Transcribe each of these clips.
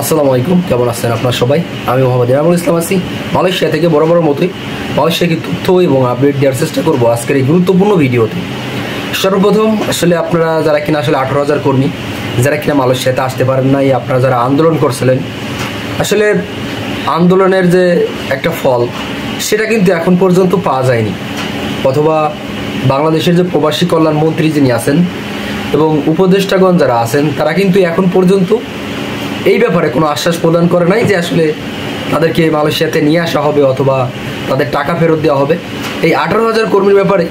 আসসালামু আলাইকুম, কেমন আছেন আপনারা সবাই? আমি মোহাম্মদ ইনামুল ইসলাম আছি মালয়েশিয়া থেকে। বরাবরের মতোই মালয়েশিয়াকে তথ্য এবং আপডেট দেওয়ার চেষ্টা করবো আজকের এই গুরুত্বপূর্ণ ভিডিওতে। সর্বপ্রথম আসলে আপনারা যারা কিনা আসলে 18,000 কর্মী যারা কিনা মালয়েশিয়াতে আসতে পারেন নাই, আপনারা যারা আন্দোলন করছিলেন, আসলে আন্দোলনের যে একটা ফল সেটা কিন্তু এখন পর্যন্ত পাওয়া যায়নি, অথবা বাংলাদেশের যে প্রবাসী কল্যাণ মন্ত্রী যিনি আছেন এবং উপদেষ্টাগণ যারা আছেন তারা কিন্তু এখন পর্যন্ত এই ব্যাপারে কোনো আশ্বাস প্রদান করে নাই যে আসলে তাদেরকে মালয়েশিয়াতে নিয়ে আসা হবে অথবা তাদের টাকা ফেরত দেওয়া হবে। এই 18,000 কর্মীর ব্যাপারে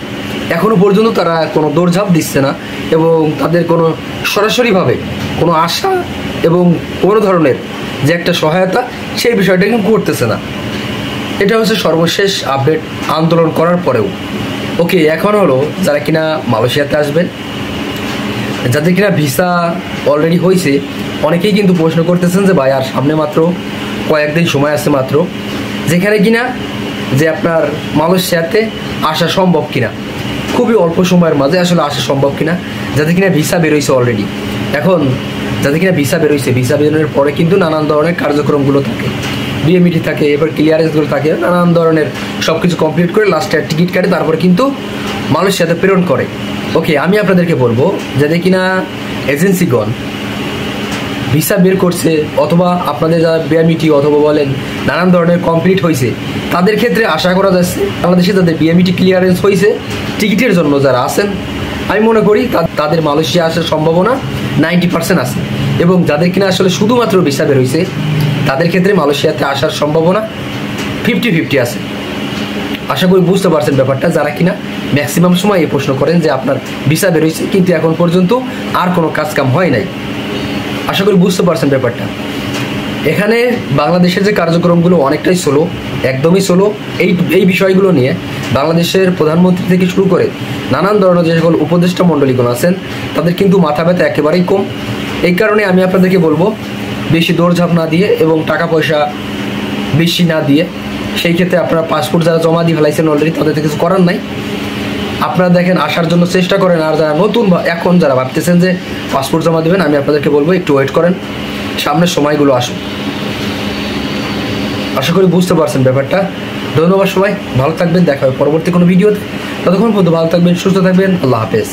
এখনও পর্যন্ত তারা কোনো দৌড়ঝাঁপ দিচ্ছে না এবং তাদের কোনো সরাসরিভাবে কোনো আশা এবং কোনো ধরনের যে একটা সহায়তা সেই বিষয়টা কিন্তু করতেছে না। এটা হচ্ছে সর্বশেষ আপডেট আন্দোলন করার পরেও। ওকে, এখন হলো যারা কিনা মালয়েশিয়াতে আসবেন, যাদের কিনা ভিসা অলরেডি হয়েছে, অনেকেই কিন্তু প্রশ্ন করতেছেন যে ভাই আর সামনে মাত্র কয়েকদিন সময় আছে মাত্র, যেখানে কিনা যে আপনার মালয়েশিয়াতে আসা সম্ভব কিনা, খুবই অল্প সময়ের মাঝে আসলে আসা সম্ভব কিনা, যাদের কিনা ভিসা বেরোইছে অলরেডি। এখন যাদের কিনা ভিসা বেরোইছে, ভিসা বেরোনোর পরে কিন্তু নানান ধরনের কার্যক্রমগুলো থাকে, বিএমইটি থাকে, এবার ক্লিয়ারেন্সগুলো থাকে, নানান ধরনের সব কিছু কমপ্লিট করে লাস্টে টিকিট কাটে, তারপরে কিন্তু মালয়েশিয়াতে প্রেরণ করে। ওকে, আমি আপনাদেরকে বলবো যাদের কিনা এজেন্সিগণ ভিসা বের করছে অথবা আপনাদের যারা বিএমইটি অথবা বলেন নানান ধরনের কমপ্লিট হয়েছে, তাদের ক্ষেত্রে আশা করা যাচ্ছে বাংলাদেশে যাদের বিএমইটি ক্লিয়ারেন্স হয়েছে টিকিটের জন্য যারা আছেন, আমি মনে করি তাদের মালয়েশিয়া আসার সম্ভাবনা 90% আছে। এবং যাদের কিনা আসলে শুধুমাত্র ভিসা বের হয়েছে তাদের ক্ষেত্রে মালয়েশিয়াতে আসার সম্ভাবনা 50-50 আছে। আশা করি বুঝতে পারছেন ব্যাপারটা, যারা কিনা ম্যাক্সিমাম সময় এই প্রশ্ন করেন যে আপনার ভিসা বের হয়েছে কিন্তু এখন পর্যন্ত আর কোনো কাজকাম হয় নাই। আশা করি বুঝতে পারছেন ব্যাপারটা। এখানে বাংলাদেশের যে কার্যক্রমগুলো অনেকটাই স্লো, একদমই স্লো। এই বিষয়গুলো নিয়ে বাংলাদেশের প্রধানমন্ত্রী থেকে শুরু করে নানান ধরনের যে সকল উপদেষ্টা মণ্ডলীগুলো আছেন তাদের কিন্তু মাথা ব্যথা একেবারেই কম। এই কারণে আমি আপনাদেরকে বলবো বেশি দৌড়ঝাঁপ না দিয়ে এবং টাকা পয়সা বেশি না দিয়ে, সেই ক্ষেত্রে আপনারা পাসপোর্ট যারা জমা দিয়ে ফেলাইছেন অলরেডি তাদের তো কিছু করার নাই, আপনারা দেখেন আসার জন্য চেষ্টা করেন। আর যারা নতুন এখন যারা ভাবতেছেন যে পাসপোর্ট জমা দেবেন, আমি আপনাদেরকে বলবো একটু ওয়েট করেন, সামনের সময়গুলো আসুন। আশা করি বুঝতে পারছেন ব্যাপারটা। ধন্যবাদ সবাই, ভালো থাকবেন, দেখা হবে পরবর্তী কোনো ভিডিওতে। ততক্ষণ পর্যন্ত ভালো থাকবেন, সুস্থ থাকবেন, আল্লাহ হাফেজ।